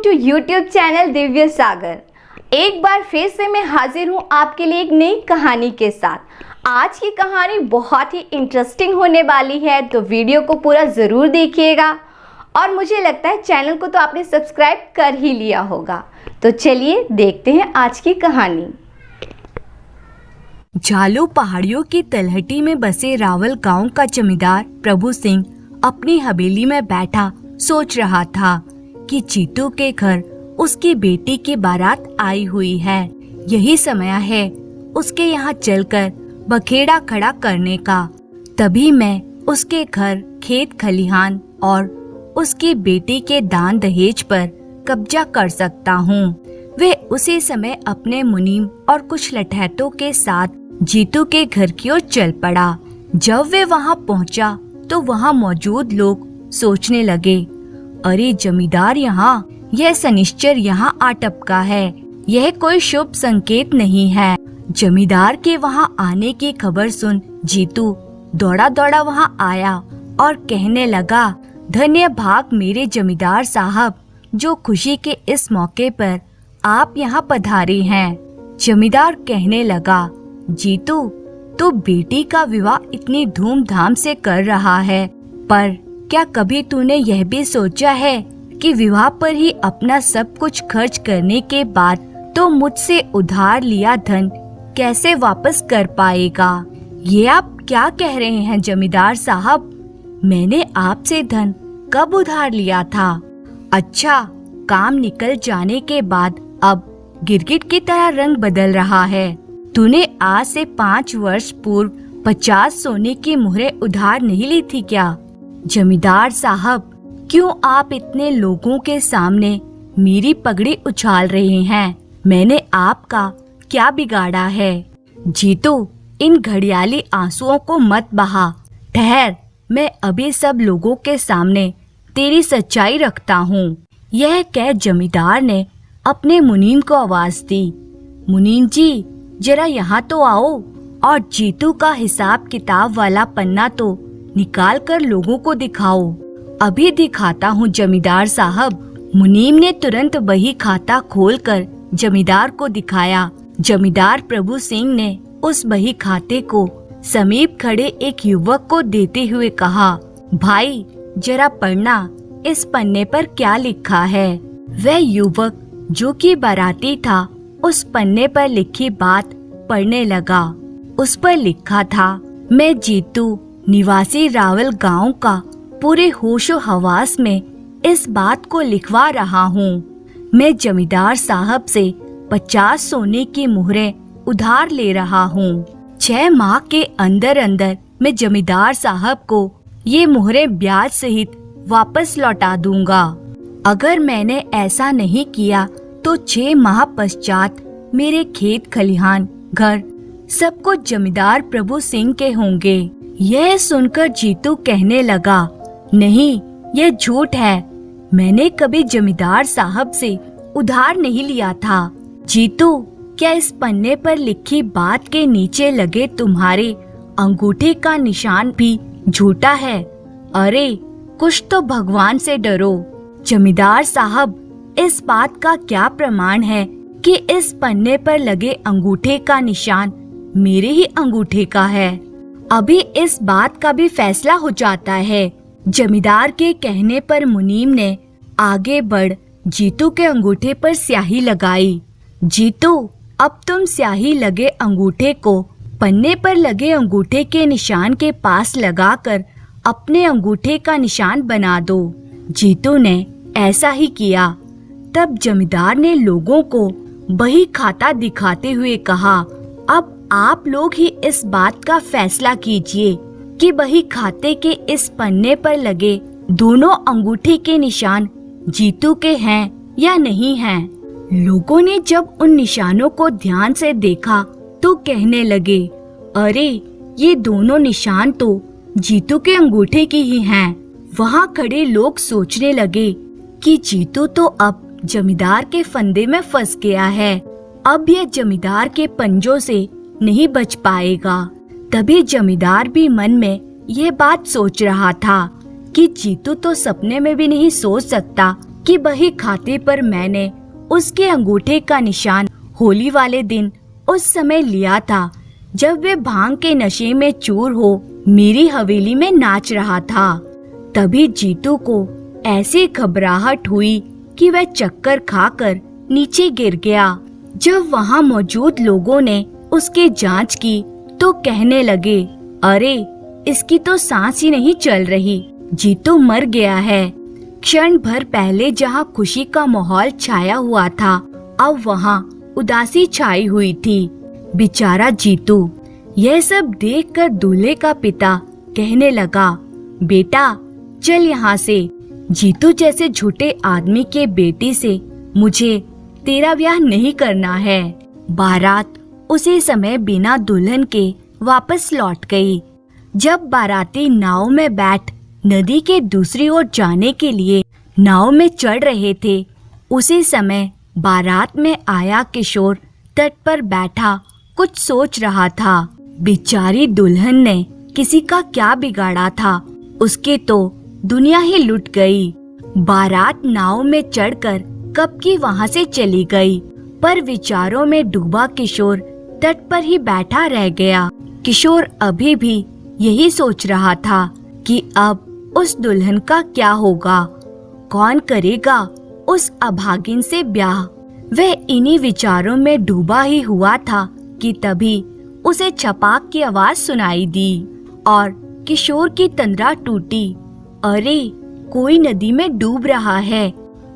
To YouTube channel Divya सागर। एक बार फिर से मैं हाजिर हूँ आपके लिए एक नई कहानी के साथ। आज की कहानी बहुत ही इंटरेस्टिंग होने वाली है, तो वीडियो को पूरा ज़रूर देखिएगा। और मुझे लगता है चैनल को तो आपने सब्सक्राइब कर ही लिया होगा। तो चलिए देखते हैं आज की कहानी। झालू पहाड़ियों की तलहटी में बसे रावल गांव का जमींदार प्रभु सिंह अपनी हवेली में बैठा सोच रहा था कि जीतू के घर उसकी बेटी की बारात आई हुई है। यही समय है उसके यहाँ चलकर बखेड़ा खड़ा करने का। तभी मैं उसके घर, खेत खलिहान और उसकी बेटी के दान दहेज पर कब्जा कर सकता हूँ। वे उसी समय अपने मुनीम और कुछ लठैतों के साथ जीतू के घर की ओर चल पड़ा। जब वे वहाँ पहुँचा तो वहाँ मौजूद लोग सोचने लगे, अरे जमींदार यहाँ, यह शनिश्चर यहाँ आ टपका है, यह कोई शुभ संकेत नहीं है। जमींदार के वहाँ आने की खबर सुन जीतू दौड़ा दौड़ा वहाँ आया और कहने लगा, धन्य भाग मेरे जमींदार साहब, जो खुशी के इस मौके पर आप यहाँ पधारे हैं। जमींदार कहने लगा, जीतू तो बेटी का विवाह इतनी धूमधाम से कर रहा है, पर क्या कभी तूने यह भी सोचा है कि विवाह पर ही अपना सब कुछ खर्च करने के बाद तो मुझसे उधार लिया धन कैसे वापस कर पाएगा? ये आप क्या कह रहे हैं जमींदार साहब? मैंने आपसे धन कब उधार लिया था? अच्छा, काम निकल जाने के बाद अब गिरगिट की तरह रंग बदल रहा है। तूने आज से 5 वर्ष पूर्व 50 सोने की मुहरें उधार नहीं ली थी क्या? जमींदार साहब, क्यों आप इतने लोगों के सामने मेरी पगड़ी उछाल रहे हैं? मैंने आपका क्या बिगाड़ा है? जीतू, इन घड़ियाली आंसुओं को मत बहा। ठहर, मैं अभी सब लोगों के सामने तेरी सच्चाई रखता हूँ। यह कह जमींदार ने अपने मुनीम को आवाज दी, मुनीम जी, जरा यहाँ तो आओ और जीतू का हिसाब किताब वाला पन्ना तो निकाल कर लोगों को दिखाओ। अभी दिखाता हूँ जमींदार साहब। मुनीम ने तुरंत बही खाता खोलकर जमींदार को दिखाया। जमींदार प्रभु सिंह ने उस बही खाते को समीप खड़े एक युवक को देते हुए कहा, भाई जरा पढ़ना, इस पन्ने पर क्या लिखा है? वह युवक, जो कि बाराती था, उस पन्ने पर लिखी बात पढ़ने लगा। उस पर लिखा था, मैं जीतू, निवासी रावल गांव का, पूरे होशो हवास में इस बात को लिखवा रहा हूँ। मैं जमींदार साहब से 50 सोने की मुहरें उधार ले रहा हूँ। 6 माह के अंदर अंदर मैं जमींदार साहब को ये मुहरें ब्याज सहित वापस लौटा दूंगा। अगर मैंने ऐसा नहीं किया तो 6 माह पश्चात मेरे खेत खलिहान, घर सब कुछ जमींदार प्रभु सिंह के होंगे। यह सुनकर जीतू कहने लगा, नहीं, यह झूठ है। मैंने कभी जमींदार साहब से उधार नहीं लिया था। जीतू, क्या इस पन्ने पर लिखी बात के नीचे लगे तुम्हारे अंगूठे का निशान भी झूठा है? अरे कुछ तो भगवान से डरो। जमींदार साहब, इस बात का क्या प्रमाण है कि इस पन्ने पर लगे अंगूठे का निशान मेरे ही अंगूठे का है? अभी इस बात का भी फैसला हो जाता है। जमींदार के कहने पर मुनीम ने आगे बढ़ जीतू के अंगूठे पर स्याही लगाई। जीतू, अब तुम स्याही लगे अंगूठे को पन्ने पर लगे अंगूठे के निशान के पास लगाकर अपने अंगूठे का निशान बना दो। जीतू ने ऐसा ही किया। तब जमींदार ने लोगों को बही खाता दिखाते हुए कहा, अब आप लोग ही इस बात का फैसला कीजिए कि बही खाते के इस पन्ने पर लगे दोनों अंगूठे के निशान जीतू के हैं या नहीं हैं। लोगों ने जब उन निशानों को ध्यान से देखा तो कहने लगे, अरे ये दोनों निशान तो जीतू के अंगूठे की ही हैं। वहाँ खड़े लोग सोचने लगे कि जीतू तो अब जमींदार के फंदे में फंस गया है, अब यह जमींदार के पंजों से नहीं बच पाएगा। तभी जमींदार भी मन में यह बात सोच रहा था कि जीतू तो सपने में भी नहीं सोच सकता कि बही खाते पर मैंने उसके अंगूठे का निशान होली वाले दिन उस समय लिया था जब वे भांग के नशे में चूर हो मेरी हवेली में नाच रहा था। तभी जीतू को ऐसी घबराहट हुई कि वह चक्कर खाकर नीचे गिर गया। जब वहां मौजूद लोगों ने उसकी जांच की तो कहने लगे, अरे इसकी तो सांस ही नहीं चल रही, जीतू मर गया है। क्षण भर पहले जहां खुशी का माहौल छाया हुआ था, अब वहां उदासी छाई हुई थी। बेचारा जीतू। यह सब देखकर दूल्हे का पिता कहने लगा, बेटा चल यहाँ से। जीतू जैसे झूठे आदमी के बेटी से मुझे तेरा ब्याह नहीं करना है। बारात उसी समय बिना दुल्हन के वापस लौट गई। जब बाराती नाव में बैठ नदी के दूसरी ओर जाने के लिए नाव में चढ़ रहे थे, उसी समय बारात में आया किशोर तट पर बैठा कुछ सोच रहा था। बेचारी दुल्हन ने किसी का क्या बिगाड़ा था, उसके तो दुनिया ही लुट गई। बारात नाव में चढ़कर कब की वहां से चली गई, पर विचारों में डूबा किशोर तट पर ही बैठा रह गया। किशोर अभी भी यही सोच रहा था कि अब उस दुल्हन का क्या होगा, कौन करेगा उस अभागिन से ब्याह। वह इन्हीं विचारों में डूबा ही हुआ था कि तभी उसे छपाक की आवाज सुनाई दी और किशोर की तंद्रा टूटी। अरे कोई नदी में डूब रहा है,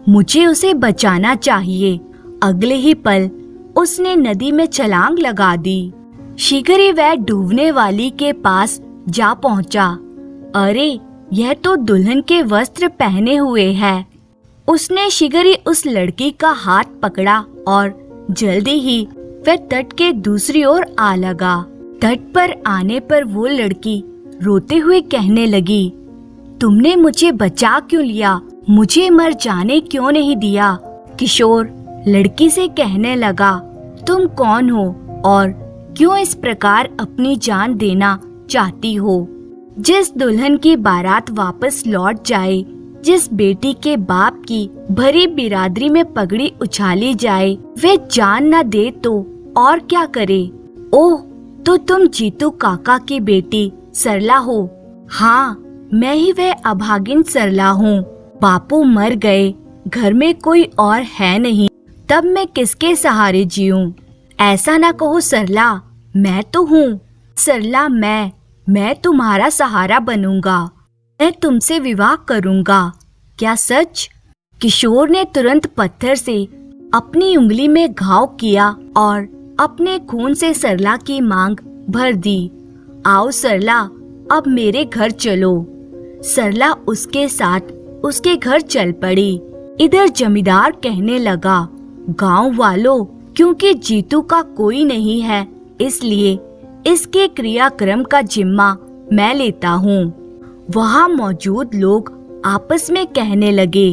मुझे उसे बचाना चाहिए। अगले ही पल उसने नदी में छलांग लगा दी। शीघ्र ही वह डूबने वाली के पास जा पहुंचा। अरे यह तो दुल्हन के वस्त्र पहने हुए है। उसने शीघ्र ही उस लड़की का हाथ पकड़ा और जल्दी ही वह तट के दूसरी ओर आ लगा। तट पर आने पर वो लड़की रोते हुए कहने लगी, तुमने मुझे बचा क्यों लिया, मुझे मर जाने क्यों नहीं दिया। किशोर लड़की से कहने लगा, तुम कौन हो और क्यों इस प्रकार अपनी जान देना चाहती हो। जिस दुल्हन की बारात वापस लौट जाए, जिस बेटी के बाप की भरी बिरादरी में पगड़ी उछाली जाए, वे जान न दे तो और क्या करे। ओह, तो तुम जीतू काका की बेटी सरला हो। हाँ, मैं ही वह अभागिन सरला हूँ। बापू मर गए, घर में कोई और है नहीं, तब मैं किसके सहारे जीऊं। ऐसा ना कहो सरला, मैं तो हूँ। सरला, मैं तुम्हारा सहारा बनूंगा, मैं तुमसे विवाह करूंगा। क्या सच? किशोर ने तुरंत पत्थर से अपनी उंगली में घाव किया और अपने खून से सरला की मांग भर दी। आओ सरला, अब मेरे घर चलो। सरला उसके साथ उसके घर चल पड़ी। इधर जमींदार कहने लगा, गांव वालों, क्योंकि जीतू का कोई नहीं है, इसलिए इसके क्रियाक्रम का जिम्मा मैं लेता हूँ। वहाँ मौजूद लोग आपस में कहने लगे,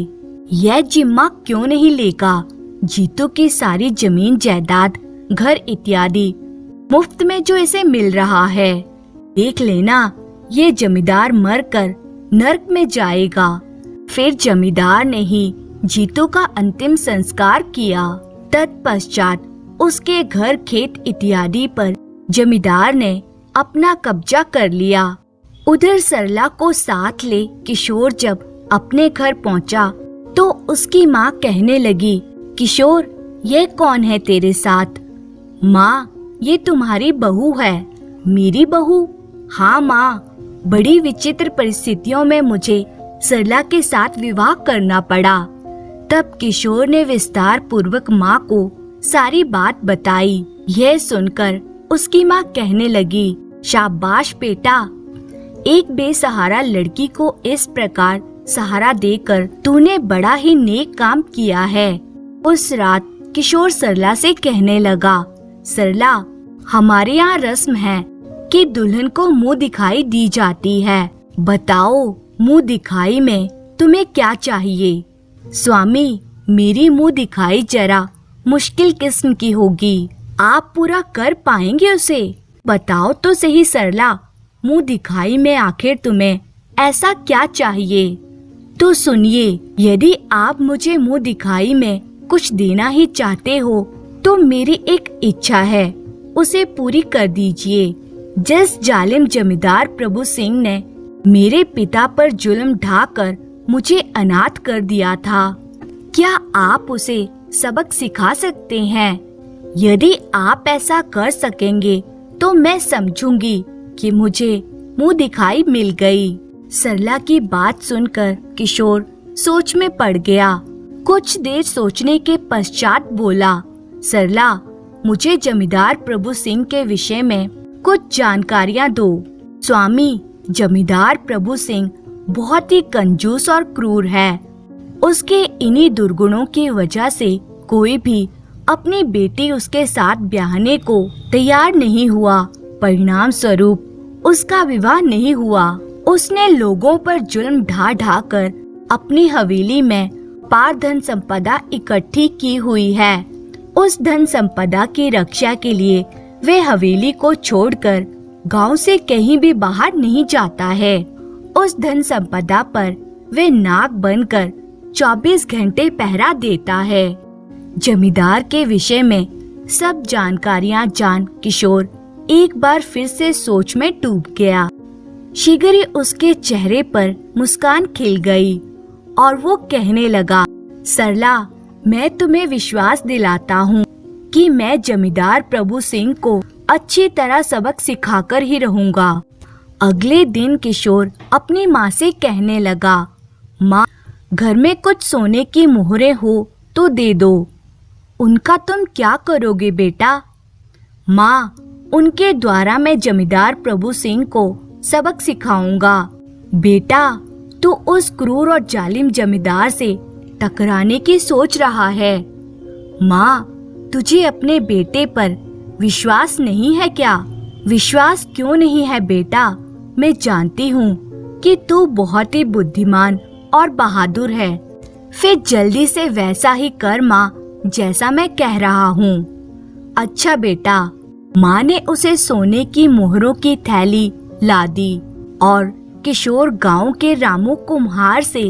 यह जिम्मा क्यों नहीं लेगा। जीतू की सारी जमीन जायदाद, घर इत्यादि मुफ्त में जो इसे मिल रहा है, देख लेना ये जमींदार मरकर नर्क में जाएगा। फिर जमींदार ने ही जीतू का अंतिम संस्कार किया। तत्पश्चात उसके घर, खेत इत्यादि पर जमींदार ने अपना कब्जा कर लिया। उधर सरला को साथ ले किशोर जब अपने घर पहुंचा तो उसकी माँ कहने लगी, किशोर, ये कौन है तेरे साथ? माँ, ये तुम्हारी बहू है। मेरी बहू? हाँ माँ, बड़ी विचित्र परिस्थितियों में मुझे सरला के साथ विवाह करना पड़ा। तब किशोर ने विस्तार पूर्वक माँ को सारी बात बताई। यह सुनकर उसकी माँ कहने लगी, शाबाश बेटा, एक बेसहारा लड़की को इस प्रकार सहारा देकर तूने बड़ा ही नेक काम किया है। उस रात किशोर सरला से कहने लगा, सरला, हमारे यहाँ रस्म है कि दुल्हन को मुंह दिखाई दी जाती है। बताओ, मुंह दिखाई में तुम्हें क्या चाहिए? स्वामी, मेरी मुंह दिखाई जरा मुश्किल किस्म की होगी, आप पूरा कर पाएंगे उसे? बताओ तो सही सरला, मुंह दिखाई में आखिर तुम्हें ऐसा क्या चाहिए? तो सुनिए, यदि आप मुझे मुंह दिखाई में कुछ देना ही चाहते हो तो मेरी एक इच्छा है, उसे पूरी कर दीजिए। जिस जालिम जमींदार प्रभु सिंह ने मेरे पिता पर जुल्म ढाकर मुझे अनाथ कर दिया था, क्या आप उसे सबक सिखा सकते हैं? यदि आप ऐसा कर सकेंगे तो मैं समझूंगी कि मुझे मुंह दिखाई मिल गई। सरला की बात सुनकर किशोर सोच में पड़ गया। कुछ देर सोचने के पश्चात बोला, सरला, मुझे जमींदार प्रभु सिंह के विषय में कुछ जानकारियां दो। स्वामी, जमींदार प्रभु सिंह बहुत ही कंजूस और क्रूर है। उसके इन्हीं दुर्गुणों की वजह से कोई भी अपनी बेटी उसके साथ ब्याहने को तैयार नहीं हुआ। परिणाम स्वरूप उसका विवाह नहीं हुआ। उसने लोगों पर जुल्म ढा कर अपनी हवेली में पार धन संपदा इकट्ठी की हुई है। उस धन संपदा की रक्षा के लिए वे हवेली को छोड़कर गांव से कहीं भी बाहर नहीं जाता है। उस धन संपदा पर वे नाग बनकर 24 घंटे पहरा देता है। जमींदार के विषय में सब जानकारियां जान किशोर एक बार फिर से सोच में डूब गया। शीघ्र ही उसके चेहरे पर मुस्कान खिल गई और वो कहने लगा, सरला, मैं तुम्हें विश्वास दिलाता हूँ कि मैं जमींदार प्रभु सिंह को अच्छी तरह सबक सिखाकर ही रहूंगा। अगले दिन किशोर अपनी माँ से कहने लगा, माँ, घर में कुछ सोने की मोहरें हो तो दे दो। उनका तुम क्या करोगे बेटा? माँ, उनके द्वारा मैं जमींदार प्रभु सिंह को सबक सिखाऊंगा। बेटा, तू उस क्रूर और जालिम जमींदार से टकराने की सोच रहा है। माँ, तुझे अपने बेटे पर विश्वास नहीं है क्या? विश्वास क्यों नहीं है बेटा? मैं जानती हूँ कि तू बहुत ही बुद्धिमान और बहादुर है। फिर जल्दी से वैसा ही कर माँ, जैसा मैं कह रहा हूँ। अच्छा बेटा। माँ ने उसे सोने की मोहरों की थैली ला दी और किशोर गांव के रामू कुम्हार से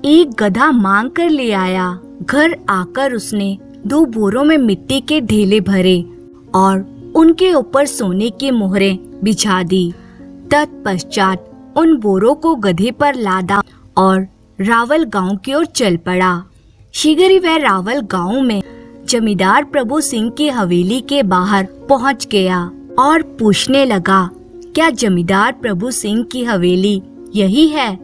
एक गधा मांग कर ले आया। घर आकर उसने 2 बोरों में मिट्टी के ढेले भरे और उनके ऊपर सोने की मोहरें बिछा दी। तत्पश्चात उन बोरों को गधे पर लादा और रावल गांव की ओर चल पड़ा। शीघ्र ही वह रावल गांव में जमींदार प्रभु सिंह की हवेली के बाहर पहुंच गया और पूछने लगा, क्या जमींदार प्रभु सिंह की हवेली यही है?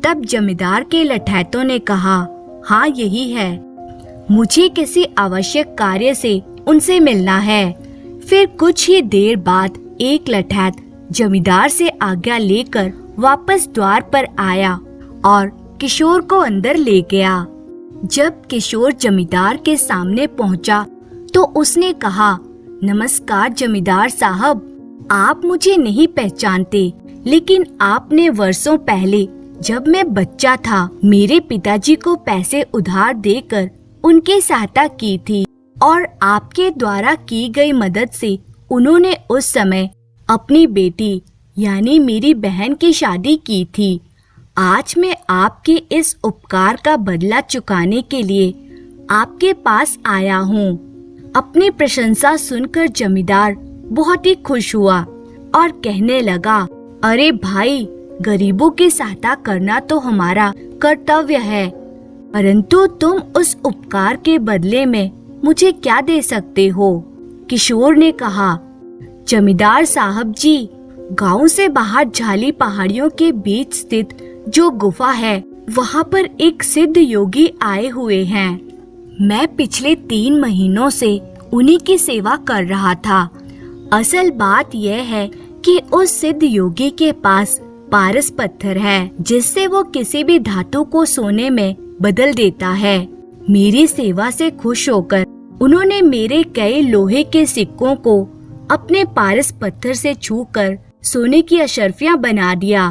तब जमींदार के लठैतों ने कहा, हाँ यही है। मुझे किसी आवश्यक कार्य से उनसे मिलना है। फिर कुछ ही देर बाद एक लठैत जमींदार से आज्ञा लेकर वापस द्वार पर आया और किशोर को अंदर ले गया। जब किशोर जमींदार के सामने पहुंचा तो उसने कहा, नमस्कार जमींदार साहब, आप मुझे नहीं पहचानते, लेकिन आपने वर्षों पहले जब मैं बच्चा था मेरे पिताजी को पैसे उधार देकर उनकी सहायता की थी और आपके द्वारा की गई मदद से उन्होंने उस समय अपनी बेटी यानी मेरी बहन की शादी की थी। आज मैं आपके इस उपकार का बदला चुकाने के लिए आपके पास आया हूँ। अपनी प्रशंसा सुनकर जमींदार बहुत ही खुश हुआ और कहने लगा, अरे भाई, गरीबों की सहायता करना तो हमारा कर्तव्य है, परंतु तुम उस उपकार के बदले में मुझे क्या दे सकते हो? किशोर ने कहा, जमींदार साहब जी, गांव से बाहर झाली पहाड़ियों के बीच स्थित जो गुफा है वहाँ पर एक सिद्ध योगी आए हुए हैं। मैं पिछले 3 महीनों से उन्हीं की सेवा कर रहा था। असल बात यह है कि उस सिद्ध योगी के पास पारस पत्थर है जिससे वो किसी भी धातु को सोने में बदल देता है। मेरी सेवा से खुश होकर उन्होंने मेरे कई लोहे के सिक्कों को अपने पारस पत्थर से छूकर सोने की अशर्फियां बना दिया।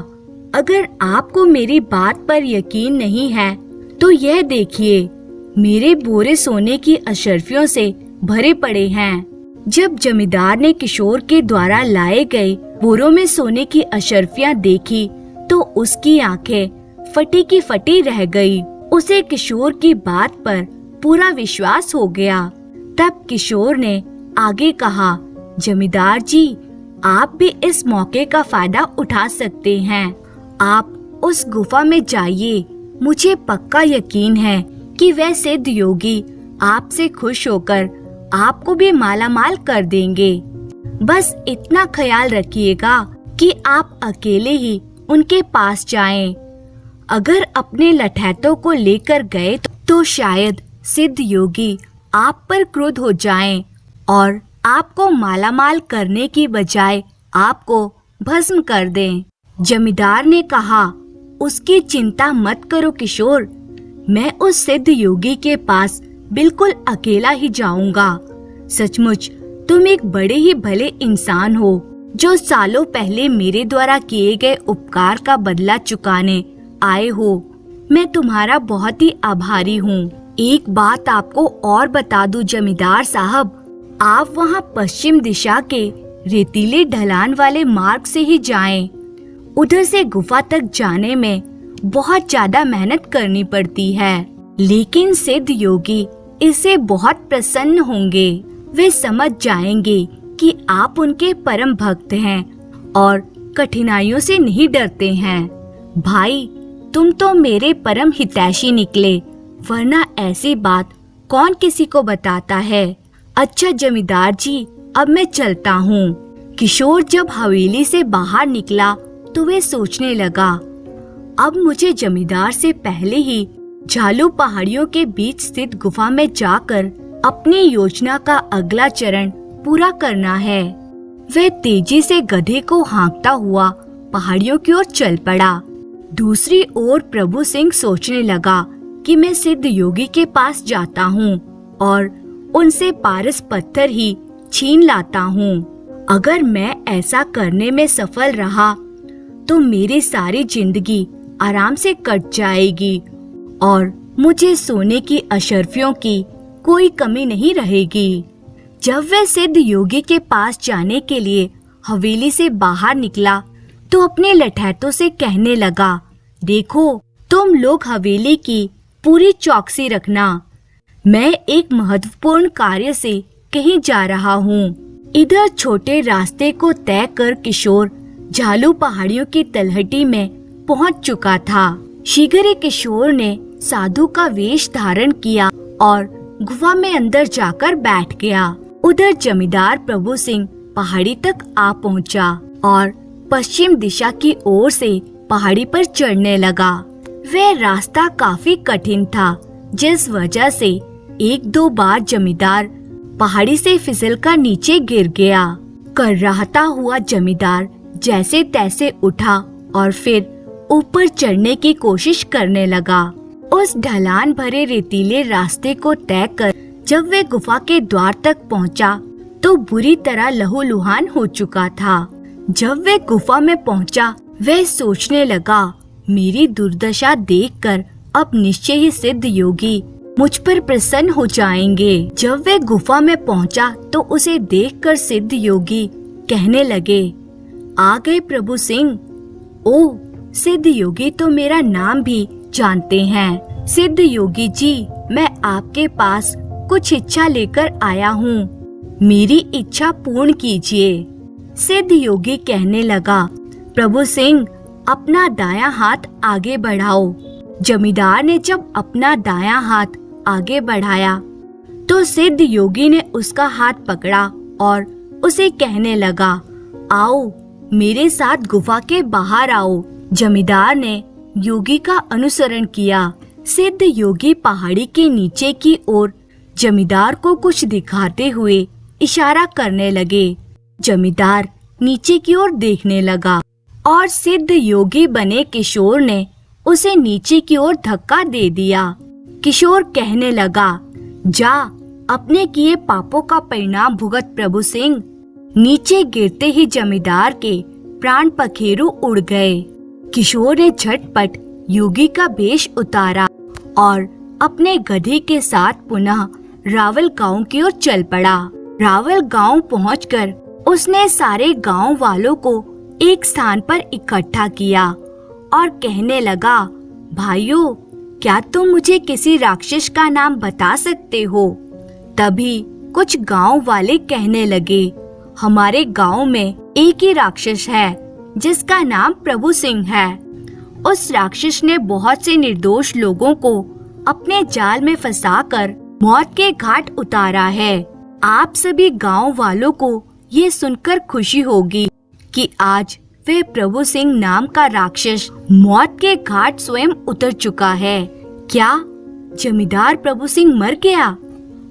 अगर आपको मेरी बात पर यकीन नहीं है तो यह देखिए, मेरे बोरे सोने की अशर्फियों से भरे पड़े हैं। जब जमींदार ने किशोर के द्वारा लाए गए बोरों में सोने की अशर्फियां देखी तो उसकी आंखें फटी की फटी रह गई। उसे किशोर की बात पर पूरा विश्वास हो गया। तब किशोर ने आगे कहा, जमींदार जी, आप भी इस मौके का फायदा उठा सकते हैं। आप उस गुफा में जाइए। मुझे पक्का यकीन है कि वह सिद्ध योगी आपसे खुश होकर आपको भी मालामाल कर देंगे। बस इतना ख्याल रखिएगा कि आप अकेले ही उनके पास जाएं। अगर अपने लठैतों को लेकर गए तो शायद सिद्ध योगी आप पर क्रुद्ध हो जाएं और आपको मालामाल करने की बजाय आपको भस्म कर दें। जमींदार ने कहा, उसकी चिंता मत करो किशोर, मैं उस सिद्ध योगी के पास बिल्कुल अकेला ही जाऊंगा। सचमुच तुम एक बड़े ही भले इंसान हो जो सालों पहले मेरे द्वारा किए गए उपकार का बदला चुकाने आए हो। मैं तुम्हारा बहुत ही आभारी हूँ। एक बात आपको और बता दूं जमींदार साहब, आप वहाँ पश्चिम दिशा के रेतीले ढलान वाले मार्ग से ही जाएं। उधर से गुफा तक जाने में बहुत ज्यादा मेहनत करनी पड़ती है, लेकिन सिद्ध योगी इससे बहुत प्रसन्न होंगे। वे समझ जाएंगे कि आप उनके परम भक्त हैं और कठिनाइयों से नहीं डरते हैं। भाई, तुम तो मेरे परम हितैषी निकले, वरना ऐसी बात कौन किसी को बताता है। अच्छा जमींदार जी, अब मैं चलता हूँ। किशोर जब हवेली से बाहर निकला तो वे सोचने लगा, अब मुझे जमींदार से पहले ही झालू पहाड़ियों के बीच स्थित गुफा में जाकर अपनी योजना का अगला चरण पूरा करना है। वह तेजी से गधे को हाँकता हुआ पहाड़ियों की ओर चल पड़ा। दूसरी ओर प्रभु सिंह सोचने लगा कि मैं सिद्ध योगी के पास जाता हूँ और उनसे पारस पत्थर ही छीन लाता हूँ। अगर मैं ऐसा करने में सफल रहा तो मेरी सारी जिंदगी आराम से कट जाएगी और मुझे सोने की अशर्फियों की कोई कमी नहीं रहेगी। जब वह सिद्ध योगी के पास जाने के लिए हवेली से बाहर निकला तो अपने लठैतों से कहने लगा, देखो, तुम लोग हवेली की पूरी चौकसी रखना। मैं एक महत्वपूर्ण कार्य से कहीं जा रहा हूँ। इधर छोटे रास्ते को तय कर किशोर झालू पहाड़ियों की तलहटी में पहुँच चुका था। शीघ्र ही किशोर ने साधु का वेश धारण किया और गुफा में अंदर जाकर बैठ गया। उधर जमींदार प्रभु सिंह पहाड़ी तक आ पहुंचा और पश्चिम दिशा की ओर से पहाड़ी पर चढ़ने लगा। वह रास्ता काफी कठिन था, जिस वजह से एक दो बार जमींदार पहाड़ी से फिसलकर नीचे गिर गया। कर्राहता हुआ जमींदार जैसे तैसे उठा और फिर ऊपर चढ़ने की कोशिश करने लगा। उस ढलान भरे रेतीले रास्ते को तय कर जब वे गुफा के द्वार तक पहुंचा तो बुरी तरह लहूलुहान हो चुका था। जब वे गुफा में पहुंचा, वह सोचने लगा, मेरी दुर्दशा देखकर अब निश्चय ही सिद्ध योगी मुझ पर प्रसन्न हो जाएंगे। जब वह गुफा में पहुंचा तो उसे देखकर सिद्ध योगी कहने लगे, आ गए प्रभु सिंह। ओ, सिद्ध योगी तो मेरा नाम भी जानते हैं। सिद्ध योगी जी, मैं आपके पास कुछ इच्छा लेकर आया हूँ, मेरी इच्छा पूर्ण कीजिए। सिद्ध योगी कहने लगा, प्रभु सिंह, अपना दायां हाथ आगे बढ़ाओ। जमींदार ने जब अपना दायां हाथ आगे बढ़ाया तो सिद्ध योगी ने उसका हाथ पकड़ा और उसे कहने लगा, आओ मेरे साथ गुफा के बाहर आओ। जमींदार ने योगी का अनुसरण किया। सिद्ध योगी पहाड़ी के नीचे की ओर जमींदार को कुछ दिखाते हुए इशारा करने लगे। जमींदार नीचे की ओर देखने लगा और सिद्ध योगी बने किशोर ने उसे नीचे की ओर धक्का दे दिया। किशोर कहने लगा, जा अपने किए पापों का परिणाम भुगत प्रभु सिंह। नीचे गिरते ही जमींदार के प्राण पखेरु उड़ गए। किशोर ने झटपट योगी का वेश उतारा और अपने गधे के साथ पुनः रावल गांव की ओर चल पड़ा। रावल गांव पहुंचकर उसने सारे गांव वालों को एक स्थान पर इकट्ठा किया और कहने लगा, भाइयों, क्या तुम मुझे किसी राक्षस का नाम बता सकते हो? तभी कुछ गांव वाले कहने लगे, हमारे गांव में एक ही राक्षस है जिसका नाम प्रभु सिंह है। उस राक्षस ने बहुत से निर्दोष लोगों को अपने जाल में फंसाकर मौत के घाट उतारा है। आप सभी गांव वालों को ये सुनकर खुशी होगी कि आज वे प्रभु सिंह नाम का राक्षस मौत के घाट स्वयं उतर चुका है। क्या जमींदार प्रभु सिंह मर गया?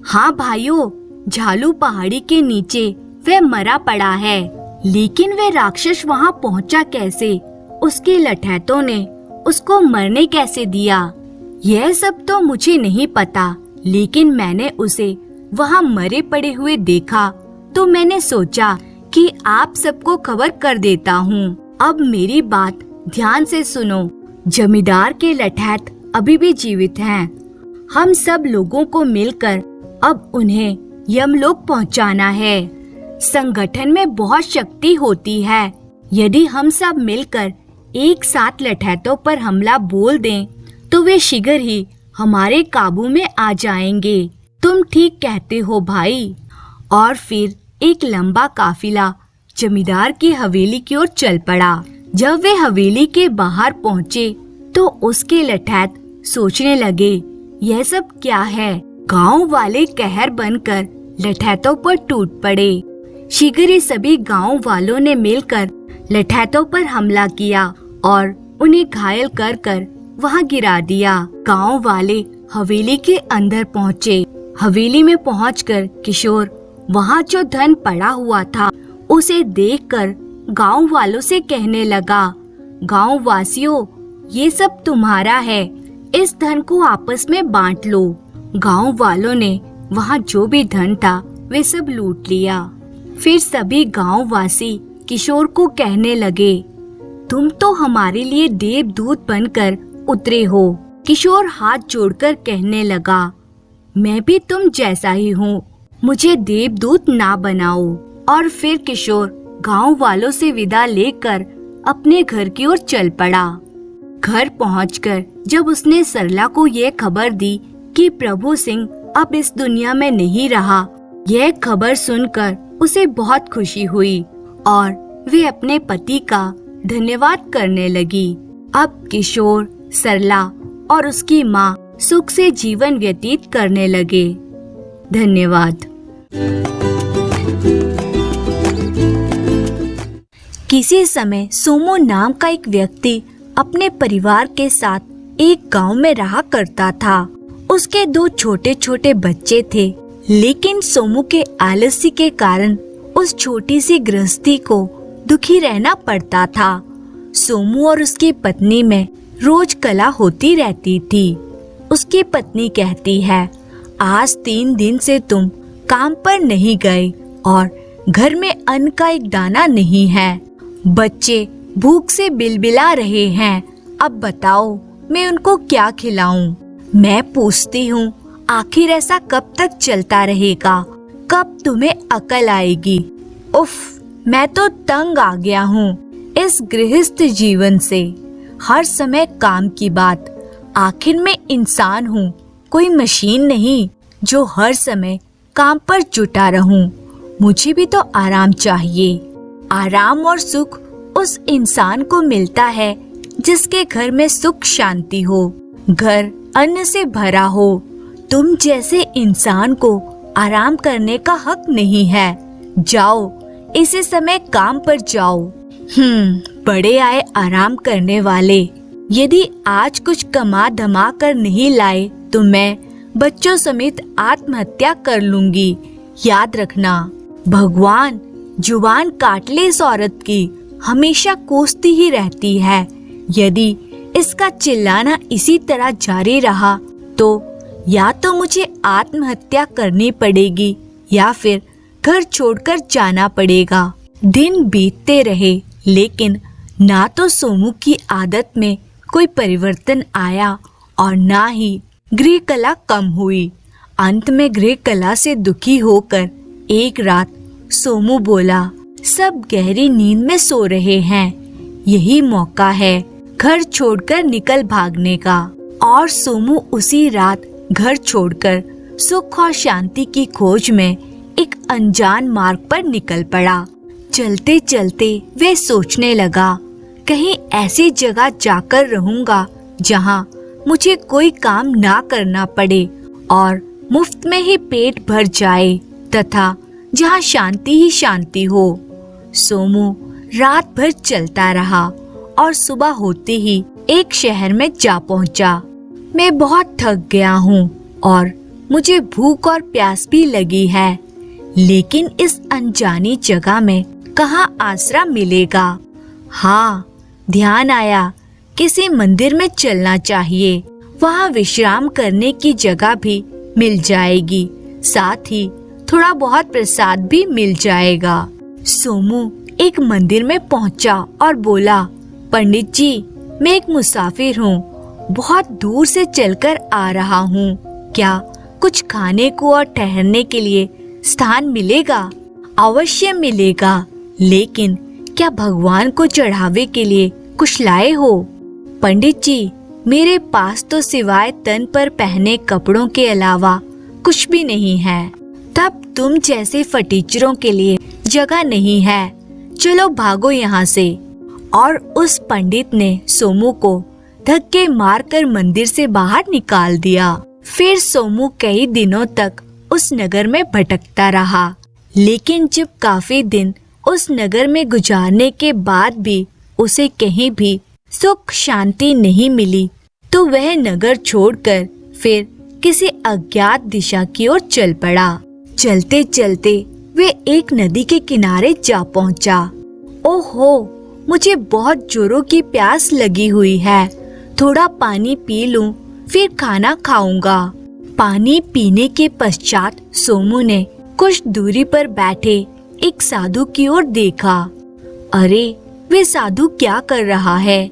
हाँ भाइयों, झालू पहाड़ी के नीचे वह मरा पड़ा है। लेकिन वह राक्षस वहाँ पहुँचा कैसे? उसके लठैतों ने उसको मरने कैसे दिया? यह सब तो मुझे नहीं पता, लेकिन मैंने उसे वहाँ मरे पड़े हुए देखा तो मैंने सोचा कि आप सबको खबर कर देता हूँ। अब मेरी बात ध्यान से सुनो। जमींदार के लठैत अभी भी जीवित हैं। हम सब लोगों को मिलकर अब उन्हें यमलोक पहुँचाना है। संगठन में बहुत शक्ति होती है। यदि हम सब मिलकर एक साथ लठैतों पर हमला बोल दें तो वे शीघ्र ही हमारे काबू में आ जाएंगे। तुम ठीक कहते हो भाई। और फिर एक लंबा काफिला जमींदार की हवेली की ओर चल पड़ा। जब वे हवेली के बाहर पहुँचे तो उसके लठैत सोचने लगे, यह सब क्या है? गांव वाले कहर बनकर लठैतों पर टूट पड़े। शीघ्र ही सभी गांव वालों ने मिलकर लठैतों पर हमला किया और उन्हें घायल कर कर वहाँ गिरा दिया। गांव वाले हवेली के अंदर पहुँचे। हवेली में पहुंचकर किशोर वहाँ जो धन पड़ा हुआ था उसे देखकर गांव वालों से कहने लगा, गांव वासियों, ये सब तुम्हारा है, इस धन को आपस में बांट लो। गांव वालों ने वहाँ जो भी धन था वे सब लूट लिया। फिर सभी गांव वासी किशोर को कहने लगे, तुम तो हमारे लिए देवदूत बनकर उतरे हो। किशोर हाथ जोड़कर कहने लगा, मैं भी तुम जैसा ही हूँ, मुझे देवदूत ना बनाओ। और फिर किशोर गांव वालों से विदा लेकर अपने घर की ओर चल पड़ा। घर पहुंचकर जब उसने सरला को यह खबर दी कि प्रभु सिंह अब इस दुनिया में नहीं रहा, यह खबर सुनकर उसे बहुत खुशी हुई और वे अपने पति का धन्यवाद करने लगी। अब किशोर, सरला और उसकी माँ सुख से जीवन व्यतीत करने लगे। धन्यवाद। किसी समय सोमू नाम का एक व्यक्ति अपने परिवार के साथ एक गांव में रहा करता था। उसके 2 छोटे छोटे बच्चे थे, लेकिन सोमू के आलस्य के कारण उस छोटी सी गृहस्थी को दुखी रहना पड़ता था। सोमू और उसकी पत्नी में रोज कलह होती रहती थी। उसकी पत्नी कहती है, आज 3 दिन से तुम काम पर नहीं गए और घर में अन्न का एक दाना नहीं है। बच्चे भूख से बिलबिला रहे हैं। अब बताओ मैं उनको क्या खिलाऊं? मैं पूछती हूँ, आखिर ऐसा कब तक चलता रहेगा? कब तुम्हें अकल आएगी? उफ, मैं तो तंग आ गया हूँ इस गृहस्थ जीवन से। हर समय काम की बात। आखिर मैं इंसान हूँ, कोई मशीन नहीं जो हर समय काम पर जुटा रहूं। मुझे भी तो आराम चाहिए। आराम और सुख उस इंसान को मिलता है जिसके घर में सुख शांति हो, घर अन्न से भरा हो। तुम जैसे इंसान को आराम करने का हक नहीं है। जाओ, इसी समय काम पर जाओ। बड़े आए आराम करने वाले। यदि आज कुछ कमा धमा कर नहीं लाए तो मैं बच्चों समेत आत्महत्या कर लूंगी। याद रखना, भगवान जुबान काट ले इस औरत की, हमेशा कोसती ही रहती है। यदि इसका चिल्लाना इसी तरह जारी रहा तो या तो मुझे आत्महत्या करनी पड़ेगी या फिर घर छोड़कर जाना पड़ेगा। दिन बीतते रहे, लेकिन ना तो सोमू की आदत में कोई परिवर्तन आया और ना ही गृह कला कम हुई। अंत में गृह कला से दुखी होकर एक रात सोमू बोला, सब गहरी नींद में सो रहे हैं, यही मौका है, घर छोड़कर निकल भागने का। और सोमू उसी रात घर छोड़कर सुख और शांति की खोज में एक अनजान मार्ग पर निकल पड़ा। चलते चलते वे सोचने लगा, कहीं ऐसी जगह जाकर रहूंगा जहां मुझे कोई काम ना करना पड़े और मुफ्त में ही पेट भर जाए तथा जहां शांति ही शांति हो। सोमू रात भर चलता रहा और सुबह होते ही एक शहर में जा पहुंचा। मैं बहुत थक गया हूँ और मुझे भूख और प्यास भी लगी है, लेकिन इस अनजानी जगह में कहाँ आसरा मिलेगा। हाँ, ध्यान आया किसी मंदिर में चलना चाहिए, वहाँ विश्राम करने की जगह भी मिल जाएगी, साथ ही थोड़ा बहुत प्रसाद भी मिल जाएगा। सोमू एक मंदिर में पहुँचा और बोला, पंडित जी, मैं एक मुसाफिर हूँ, बहुत दूर से चलकर आ रहा हूँ, क्या कुछ खाने को और ठहरने के लिए स्थान मिलेगा? अवश्य मिलेगा, लेकिन क्या भगवान को चढ़ावे के लिए कुछ लाए हो? पंडित जी, मेरे पास तो सिवाय तन पर पहने कपड़ों के अलावा कुछ भी नहीं है। तब तुम जैसे फटीचरों के लिए जगह नहीं है, चलो भागो यहाँ से। और उस पंडित ने सोमू को धक्के मारकर मंदिर से बाहर निकाल दिया। फिर सोमू कई दिनों तक उस नगर में भटकता रहा, लेकिन जब काफी दिन उस नगर में गुजारने के बाद भी उसे कहीं भी सुख शांति नहीं मिली, तो वह नगर छोड़कर फिर किसी अज्ञात दिशा की ओर चल पड़ा। चलते चलते वे एक नदी के किनारे जा पहुंचा। ओहो, मुझे बहुत जोरों की प्यास लगी हुई है, थोड़ा पानी पी लूं, फिर खाना खाऊंगा। पानी पीने के पश्चात सोमू ने कुछ दूरी पर बैठे एक साधु की ओर देखा। अरे, वे साधु क्या कर रहा है?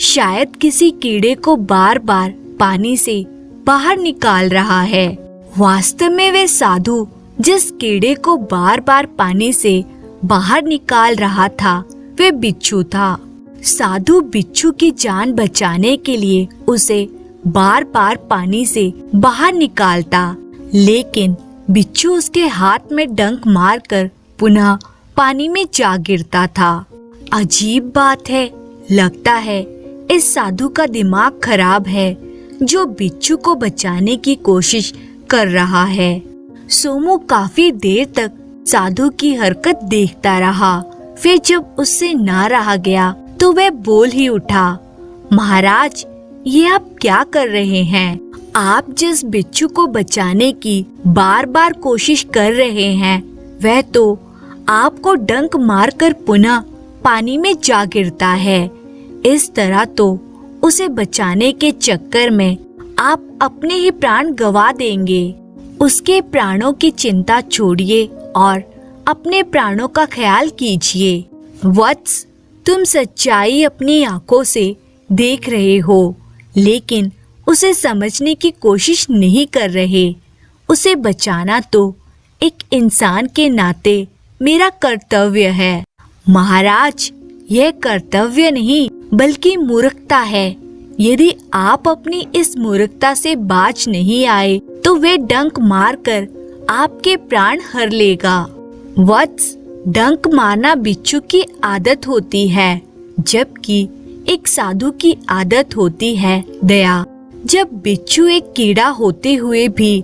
शायद किसी कीड़े को बार बार पानी से बाहर निकाल रहा है। वास्तव में वे साधु जिस कीड़े को बार बार पानी से बाहर निकाल रहा था, वे बिच्छू था। साधु बिच्छू की जान बचाने के लिए उसे बार बार पानी से बाहर निकालता, लेकिन बिच्छू उसके हाथ में डंक मारकर पुनः पानी में जा गिरता था। अजीब बात है, लगता है इस साधु का दिमाग खराब है जो बिच्छू को बचाने की कोशिश कर रहा है। सोमू काफी देर तक साधु की हरकत देखता रहा। फिर जब उससे ना रहा गया तो वह बोल ही उठा, महाराज, ये आप क्या कर रहे हैं? आप जिस बिच्छू को बचाने की बार बार कोशिश कर रहे हैं, वह तो आपको डंक मारकर पुनः पानी में जा गिरता है। इस तरह तो उसे बचाने के चक्कर में आप अपने ही प्राण गंवा देंगे। उसके प्राणों की चिंता छोड़िए और अपने प्राणों का ख्याल कीजिए। वत्स, तुम सच्चाई अपनी आंखों से देख रहे हो, लेकिन उसे समझने की कोशिश नहीं कर रहे। उसे बचाना तो एक इंसान के नाते मेरा कर्तव्य है। महाराज, यह कर्तव्य नहीं बल्कि मूर्खता है। यदि आप अपनी इस मूर्खता से बाज नहीं आए तो वे डंक मारकर आपके प्राण हर लेगा। वत्स, डंक मारना बिच्छू की आदत होती है, जबकि एक साधु की आदत होती है दया। जब बिच्छू एक कीड़ा होते हुए भी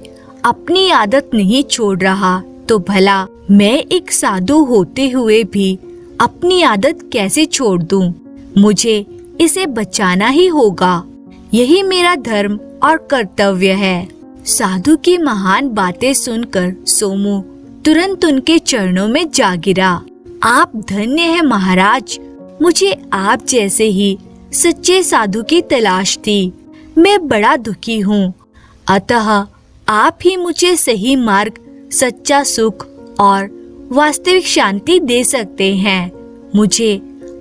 अपनी आदत नहीं छोड़ रहा, तो भला मैं एक साधु होते हुए भी अपनी आदत कैसे छोड़ दूं? मुझे इसे बचाना ही होगा। यही मेरा धर्म और कर्तव्य है। साधु की महान बातें सुनकर सोमू तुरंत उनके चरणों में जा गिरा। आप धन्य हैं महाराज, मुझे आप जैसे ही सच्चे साधु की तलाश थी। मैं बड़ा दुखी हूँ, अतः आप ही मुझे सही मार्ग, सच्चा सुख और वास्तविक शांति दे सकते हैं। मुझे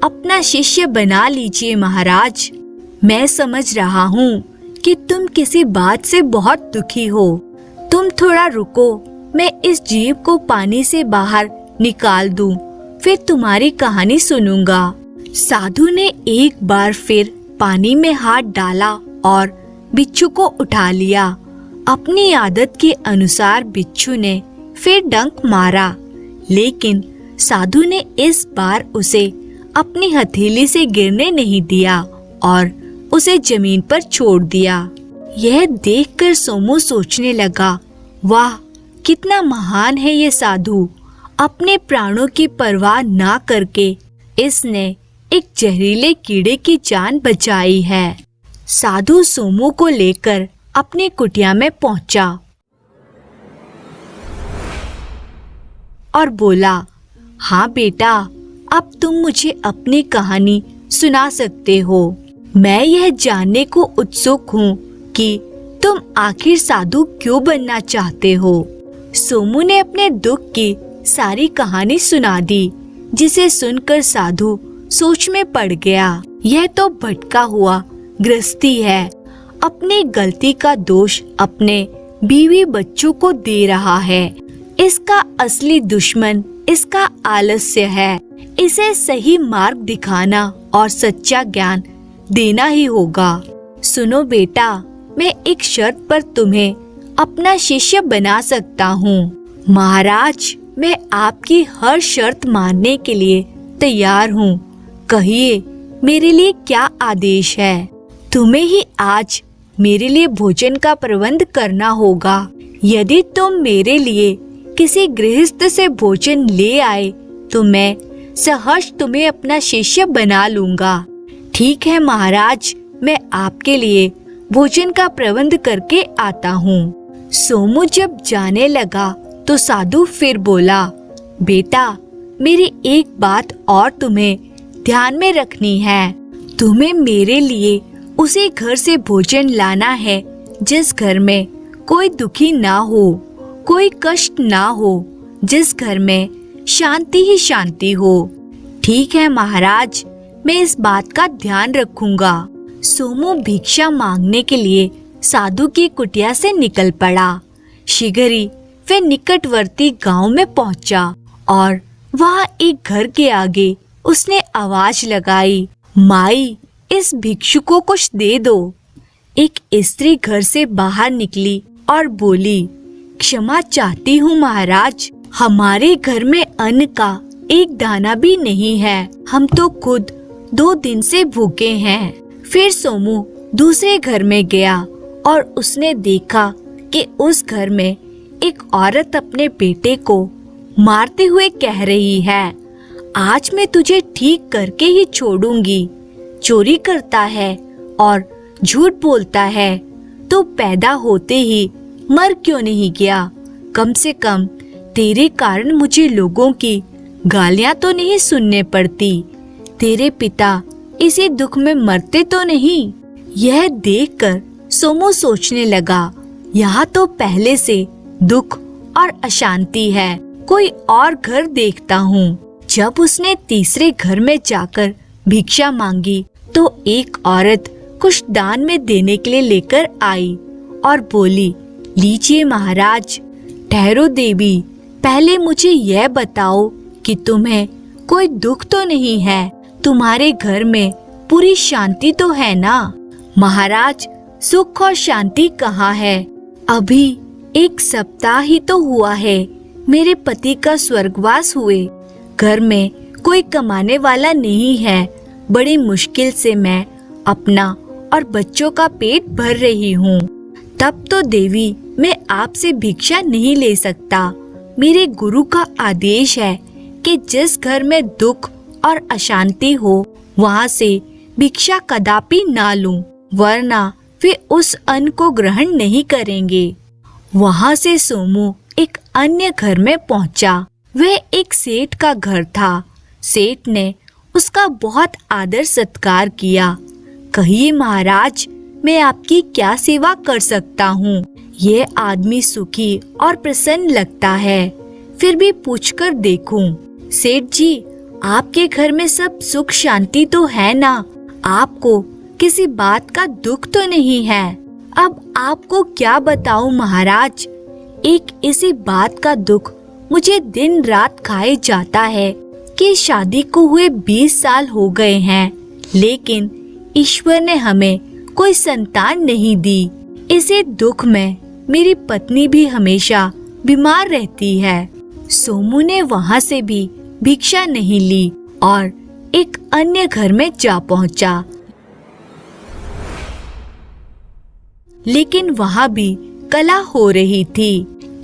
अपना शिष्य बना लीजिए महाराज। मैं समझ रहा हूँ कि तुम किसी बात से बहुत दुखी हो। तुम थोड़ा रुको, मैं इस जीव को पानी से बाहर निकाल दूं, फिर तुम्हारी कहानी सुनूंगा। साधु ने एक बार फिर पानी में हाथ डाला और बिच्छू को उठा लिया। अपनी आदत के अनुसार बिच्छू ने फिर डंक मारा, लेकिन साधु ने इस बार उसे अपनी हथेली से गिरने नहीं दिया और उसे जमीन पर छोड़ दिया। यह देखकर सोमू सोचने लगा, वाह कितना महान है ये साधु। अपने प्राणों की परवाह ना करके इसने एक जहरीले कीड़े की जान बचाई है। साधु सोमू को लेकर अपनी कुटिया में पहुंचा और बोला, हाँ बेटा, अब तुम मुझे अपनी कहानी सुना सकते हो। मैं यह जानने को उत्सुक हूँ कि तुम आखिर साधु क्यों बनना चाहते हो। सोमू ने अपने दुख की सारी कहानी सुना दी, जिसे सुनकर साधु सोच में पड़ गया। यह तो भटका हुआ गृहस्थी है, अपनी गलती का दोष अपने बीवी बच्चों को दे रहा है। इसका असली दुश्मन इसका आलस्य है। इसे सही मार्ग दिखाना और सच्चा ज्ञान देना ही होगा। सुनो बेटा, मैं एक शर्त पर तुम्हें अपना शिष्य बना सकता हूँ। महाराज, मैं आपकी हर शर्त मानने के लिए तैयार हूँ। कहिए, मेरे लिए क्या आदेश है। तुम्हें ही आज मेरे लिए भोजन का प्रबंध करना होगा। यदि तुम मेरे लिए किसी गृहस्थ से भोजन ले आए तो मैं सहर्ष तुम्हें अपना शिष्य बना लूंगा। ठीक है महाराज, मैं आपके लिए भोजन का प्रबंध करके आता हूँ। सोमू जब जाने लगा तो साधु फिर बोला, बेटा, मेरी एक बात और तुम्हें ध्यान में रखनी है। तुम्हें मेरे लिए उसी घर से भोजन लाना है जिस घर में कोई दुखी ना हो, कोई कष्ट ना हो, जिस घर में शांति ही शांति हो। ठीक है महाराज, मैं इस बात का ध्यान रखूंगा। सोमू भिक्षा मांगने के लिए साधु की कुटिया से निकल पड़ा। शीघ्र ही वह निकटवर्ती गांव में पहुंचा और वहां एक घर के आगे उसने आवाज लगाई, माई, इस भिक्षु को कुछ दे दो। एक स्त्री घर से बाहर निकली और बोली, क्षमा चाहती हूँ महाराज, हमारे घर में अन्न का एक दाना भी नहीं है। हम तो खुद 2 दिन से भूखे हैं। फिर सोमू दूसरे घर में गया और उसने देखा कि उस घर में एक औरत अपने बेटे को मारते हुए कह रही है, आज मैं तुझे ठीक करके ही छोड़ूंगी। चोरी करता है और झूठ बोलता है तो पैदा होते ही मर क्यों नहीं गया। कम से कम तेरे कारण मुझे लोगों की गालियां तो नहीं सुनने पड़ती। तेरे पिता इसी दुख में मरते तो नहीं। यह देखकर सोमू सोचने लगा, यहाँ तो पहले से दुख और अशांति है, कोई और घर देखता हूँ। जब उसने तीसरे घर में जाकर भिक्षा मांगी तो एक औरत कुछ दान में देने के लिए लेकर आई और बोली, लीजिए महाराज। ठहरो देवी, पहले मुझे यह बताओ कि तुम्हें कोई दुख तो नहीं है, तुम्हारे घर में पूरी शांति तो है ना। महाराज, सुख और शांति कहाँ है। अभी 1 सप्ताह ही तो हुआ है मेरे पति का स्वर्गवास हुए। घर में कोई कमाने वाला नहीं है। बड़ी मुश्किल से मैं अपना और बच्चों का पेट भर रही हूँ। तब तो देवी, मैं आपसे भिक्षा नहीं ले सकता। मेरे गुरु का आदेश है कि जिस घर में दुख और अशांति हो वहाँ से भिक्षा कदापि ना लूं, वरना वे उस अन्न को ग्रहण नहीं करेंगे। वहाँ से सोमू एक अन्य घर में पहुँचा। वह एक सेठ का घर था। सेठ ने उसका बहुत आदर सत्कार किया। कहिए महाराज, मैं आपकी क्या सेवा कर सकता हूँ। ये आदमी सुखी और प्रसन्न लगता है, फिर भी पूछकर देखूं। सेठ जी, आपके घर में सब सुख शांति तो है ना। आपको किसी बात का दुख तो नहीं है। अब आपको क्या बताऊं महाराज, एक इसी बात का दुख मुझे दिन रात खाए जाता है कि शादी को हुए 20 साल हो गए हैं, लेकिन ईश्वर ने हमें कोई संतान नहीं दी। इसी दुख में मेरी पत्नी भी हमेशा बीमार रहती है। सोमू ने वहाँ से भी भिक्षा नहीं ली और एक अन्य घर में जा पहुँचा। लेकिन वहाँ भी कलह हो रही थी।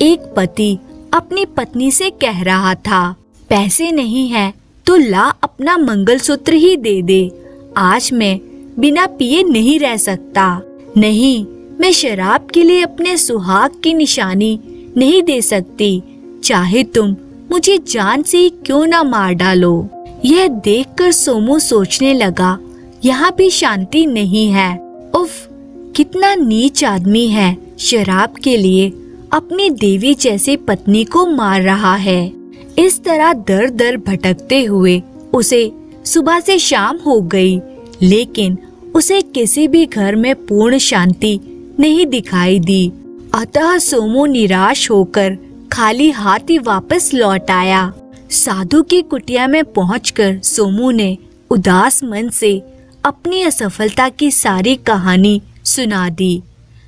एक पति अपनी पत्नी से कह रहा था, पैसे नहीं है तो ला अपना मंगलसूत्र ही दे दे। आज मैं बिना पिए नहीं रह सकता। नहीं, मैं शराब के लिए अपने सुहाग की निशानी नहीं दे सकती। चाहे तुम मुझे जान से ही क्यों ना मार डालो। यह देखकर सोमू सोचने लगा, यहाँ भी शांति नहीं है। उफ, कितना नीच आदमी है, शराब के लिए अपनी देवी जैसी पत्नी को मार रहा है। इस तरह दर दर भटकते हुए उसे सुबह से शाम हो गई, लेकिन उसे किसी भी घर में पूर्ण शांति नहीं दिखाई दी। अतः सोमू निराश होकर खाली हाथ ही वापस लौट आया। साधु की कुटिया में पहुंचकर सोमू ने उदास मन से अपनी असफलता की सारी कहानी सुना दी।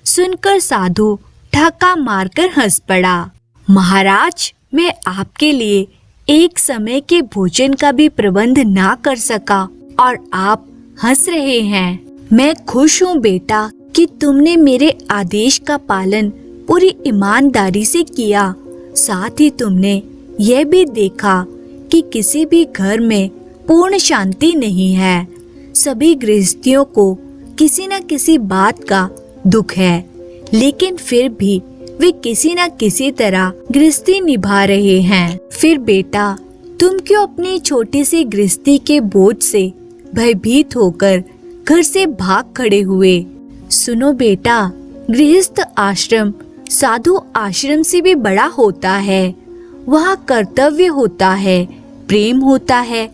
सुनकर साधु ठहाका मारकर हंस पड़ा। महाराज, मैं आपके लिए एक समय के भोजन का भी प्रबंध ना कर सका और आप हंस रहे हैं। मैं खुश हूँ बेटा कि तुमने मेरे आदेश का पालन पूरी ईमानदारी से किया। साथ ही तुमने यह भी देखा कि किसी भी घर में पूर्ण शांति नहीं है। सभी गृहस्थियों को किसी न किसी बात का दुख है, लेकिन फिर भी वे किसी न किसी तरह गृहस्थी निभा रहे हैं। फिर बेटा, तुम क्यों अपनी छोटी सी गृहस्थी के बोझ से भयभीत होकर घर से भाग खड़े हुए? सुनो बेटा, गृहस्थ आश्रम साधु आश्रम से भी बड़ा होता है। वहाँ कर्तव्य होता है, प्रेम होता है,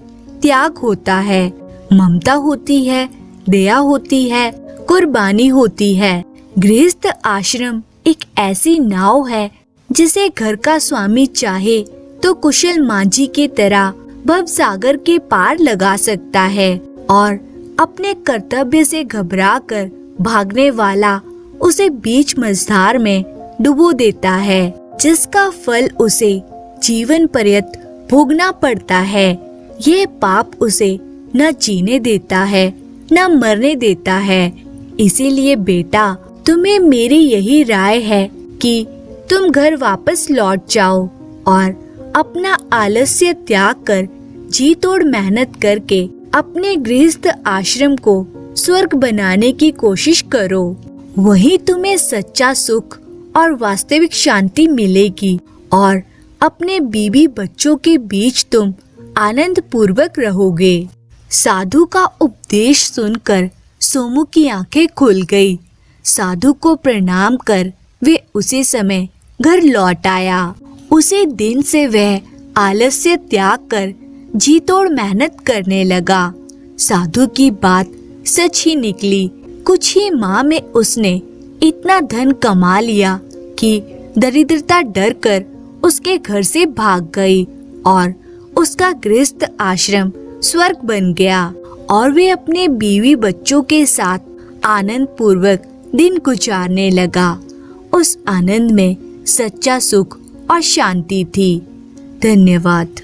त्याग होता है, ममता होती है, दया होती है, कुर्बानी होती है। गृहस्थ आश्रम एक ऐसी नाव है जिसे घर का स्वामी चाहे तो कुशल मांझी की तरह भव सागर के पार लगा सकता है और अपने कर्तव्य से घबराकर भागने वाला उसे बीच मझधार में डुबो देता है, जिसका फल उसे जीवन पर्यंत भोगना पड़ता है। यह पाप उसे न जीने देता है न मरने देता है। इसीलिए बेटा, तुम्हें मेरी यही राय है कि तुम घर वापस लौट जाओ और अपना आलस्य त्याग कर जी तोड़ मेहनत करके अपने गृहस्थ आश्रम को स्वर्ग बनाने की कोशिश करो। वहीं तुम्हें सच्चा सुख और वास्तविक शांति मिलेगी और अपने बीवी बच्चों के बीच तुम आनंद पूर्वक रहोगे। साधु का उपदेश सुनकर सोमू की आंखें खुल गई। साधु को प्रणाम कर वे उसी समय घर लौट आया। उसी दिन से वह आलस्य त्याग कर जी तोड़ मेहनत करने लगा। साधु की बात सच ही निकली। कुछ ही माह में उसने इतना धन कमा लिया कि दरिद्रता डर कर उसके घर से भाग गई और उसका गृहस्थ आश्रम स्वर्ग बन गया और वे अपने बीवी बच्चों के साथ आनंद पूर्वक दिन गुजारने लगा। उस आनंद में सच्चा सुख और शांति थी। धन्यवाद।